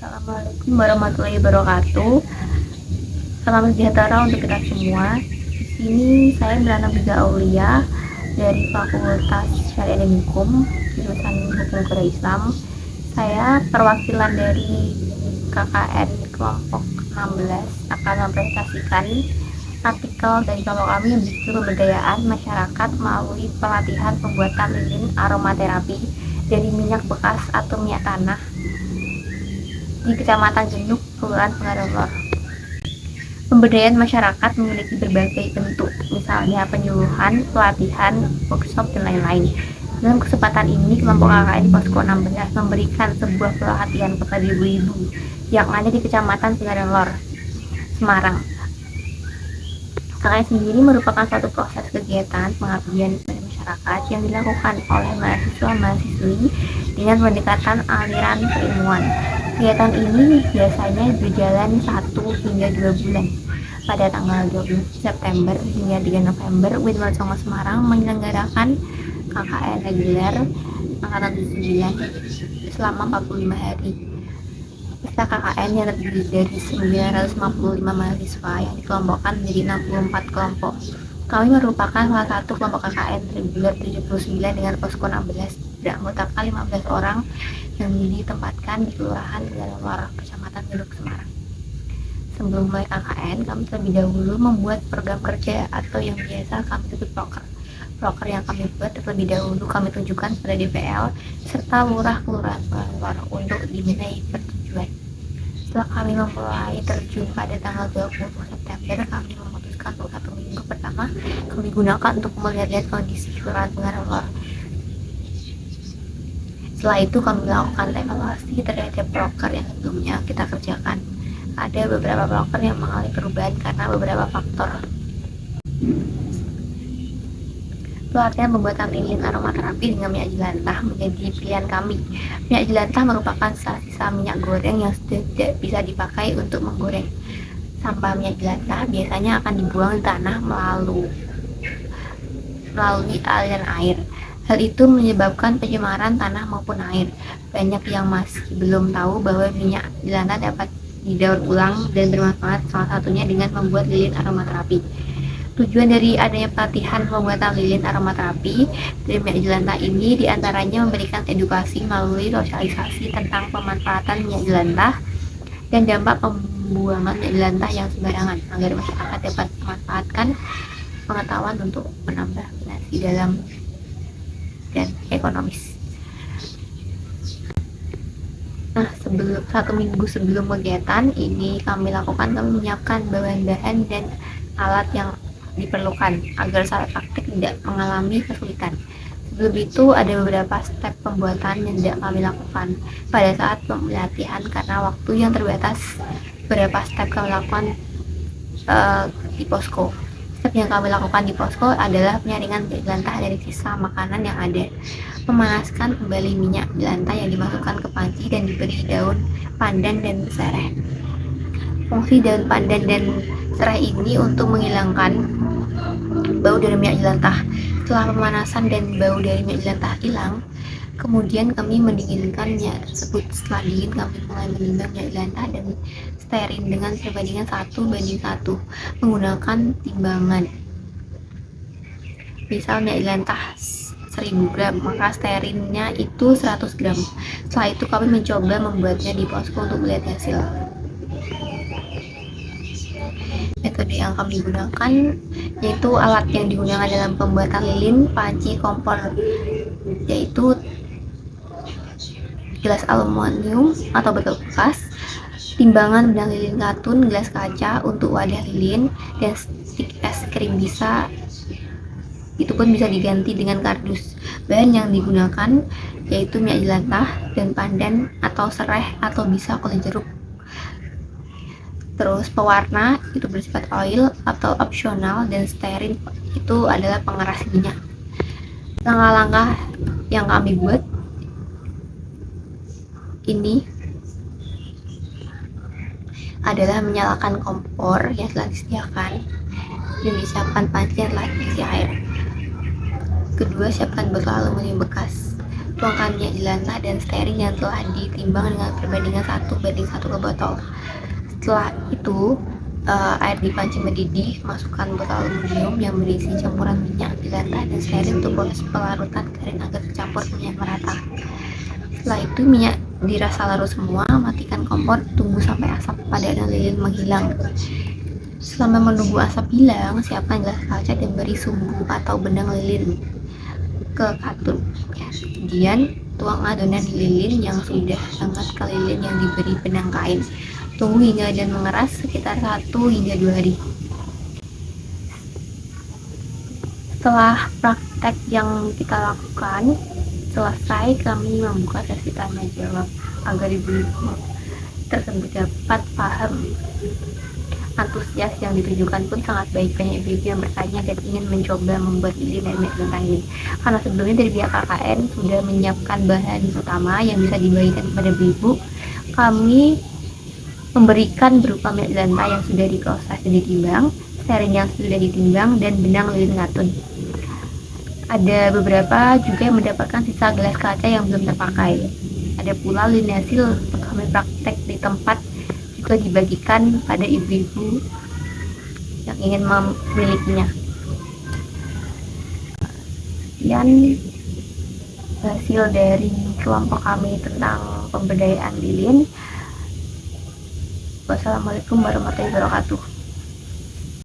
Assalamualaikum warahmatullahi wabarakatuh. Salam sejahtera untuk kita semua. Di sini saya bernama Biga Aulia dari Fakultas Syariah dan Hukum, jurusan Hukum Keluarga Islam. Saya perwakilan dari KKN kelompok 16 akan mempresentasikan artikel dari kelompok kami yang berjudul Pemberdayaan Masyarakat melalui pelatihan pembuatan lilin aromaterapi dari minyak bekas atau minyak tanah di Kecamatan Genuk, Kelurahan Pengaruh Lor. Pemberdayaan masyarakat memiliki berbagai bentuk, misalnya penyuluhan, pelatihan, workshop, dan lain-lain. Dalam kesempatan ini, kelompok KKN Posko 16 memberikan sebuah pelatihan kepada ibu-ibu yang ada di Kecamatan Pengaruh Lor, Semarang. KKN sendiri merupakan suatu proses kegiatan pengabdian pada masyarakat yang dilakukan oleh mahasiswa-mahasiswi dengan pendekatan aliran keilmuan. Kegiatan ini biasanya berjalan 1 hingga 2 bulan. Pada tanggal 20 September hingga 3 November, Widman Songo Semarang menyelenggarakan KKN reguler angkatan 79 selama 45 hari. Peserta KKN yang terdiri dari 955 mahasiswa yang dikelompokkan menjadi 64 kelompok. Kami merupakan salah satu kelompok KKN reguler 79 dengan posko 16 beranggotakan 15 orang yang ditempatkan di Kelurahan Pengaruh, Kecamatan Genuk, Semarang. Sebelum mulai KKN, kami terlebih dahulu membuat program kerja atau yang biasa kami sebut proker. Proker yang kami buat terlebih dahulu kami tunjukkan pada DPL serta lurah Kelurahan Pengaruh untuk dimintai persetujuan. Setelah kami memulai terjun pada tanggal 20 September, kami memutuskan untuk 1 minggu pertama kami gunakan untuk melihat kondisi Kelurahan Pengaruh. Setelah itu kami melakukan evaluasi terhadap proker yang sebelumnya kita kerjakan. Ada beberapa proker yang mengalami perubahan karena beberapa faktor. Pelatihan pembuatan lilin aromaterapi dengan minyak jelantah menjadi pilihan kami. Minyak jelantah merupakan sisa minyak goreng yang tidak bisa dipakai untuk menggoreng. Sampah minyak jelantah biasanya akan dibuang di tanah melalui aliran air. Hal itu menyebabkan pencemaran tanah maupun air. Banyak yang masih belum tahu bahwa minyak jelantah dapat didaur ulang dan bermanfaat, salah satunya dengan membuat lilin aromaterapi. Tujuan dari adanya pelatihan pembuatan lilin aromaterapi dari minyak jelantah ini diantaranya memberikan edukasi melalui sosialisasi tentang pemanfaatan minyak jelantah dan dampak pembuangan minyak jelantah yang sembarangan agar masyarakat dapat memanfaatkan pengetahuan untuk menambah finansi dalam dan ekonomis. Nah, 1 minggu sebelum kegiatan ini kami menyiapkan bahan-bahan dan alat yang diperlukan agar saat praktik tidak mengalami kesulitan. Sebelum itu ada beberapa step pembuatan yang tidak kami lakukan pada saat pelatihan karena waktu yang terbatas. Beberapa step kami lakukan di posko. Step yang kami lakukan di posko adalah penyaringan minyak jelantah dari sisa makanan yang ada, memanaskan kembali minyak jelantah yang dimasukkan ke panci dan diberi daun pandan dan serai. Fungsi daun pandan dan serai ini untuk menghilangkan bau dari minyak jelantah. Setelah pemanasan dan bau dari minyak jelantah hilang, kemudian kami mendinginkan minyak tersebut. Setelah dingin, kami mulai menimbang minyak jelantah dan stearin dengan perbandingan 1:1 menggunakan timbangan. Misal minyak jelantah 1000 gram, maka stearinnya itu 100 gram. Setelah itu kami mencoba membuatnya di posko untuk melihat hasil. Metode yang kami gunakan yaitu alat yang digunakan dalam pembuatan lilin, panci, kompor, yaitu gelas aluminium atau botol bekas, timbangan benang lilin katun, gelas kaca untuk wadah lilin, dan stik es krim itu pun bisa diganti dengan kardus. Bahan yang digunakan yaitu minyak jelantah dan pandan atau serai atau bisa kulit jeruk. Terus pewarna itu bersifat oil atau opsional, dan stearin itu adalah pengeras minyak. Langkah-langkah yang kami buat ini adalah menyalakan kompor yang telah disediakan dan disiapkan panci yang telah diisi air. Kedua, siapkan botol aluminium bekas. Tuangkan minyak jelantah dan stearin yang telah ditimbang dengan perbandingan 1:1 ke botol. Setelah itu, air dipanci mendidih, masukkan botol aluminium yang berisi campuran minyak jelantah dan stearin untuk proses pelarutan garin agar tercampur minyak merata. Setelah itu minyak dirasa larut semua, matikan kompor, tunggu sampai asap pada dan lilin menghilang. Selama menunggu asap hilang, siapkan gelas kaca dan beri sumbu atau benang lilin ke katun. Kemudian tuang adonan lilin yang sudah hangat ke lilin yang diberi benang kain. Tunggu hingga adonan mengeras sekitar 1 hingga 2 hari. Setelah praktek yang kita lakukan selesai, kami membuka sesi tanya jawab agar ibu-ibu tersebut dapat paham. Antusias yang ditujukan pun sangat baik. Banyak ibu-ibu yang bertanya dan ingin mencoba membuat lilin dan minyak jelantah ini. Karena sebelumnya dari pihak KKN sudah menyiapkan bahan utama yang bisa dibagikan kepada ibu-ibu, kami memberikan berupa minyak jelantah yang sudah diproses dan ditimbang, stearin yang sudah ditimbang, dan benang lilin katun. Ada beberapa juga yang mendapatkan sisa gelas kaca yang belum terpakai. Ada pula lilin hasil kami praktek di tempat juga dibagikan pada ibu-ibu yang ingin memilikinya. Sekian hasil dari kelompok kami tentang pemberdayaan lilin. Wassalamualaikum warahmatullahi wabarakatuh.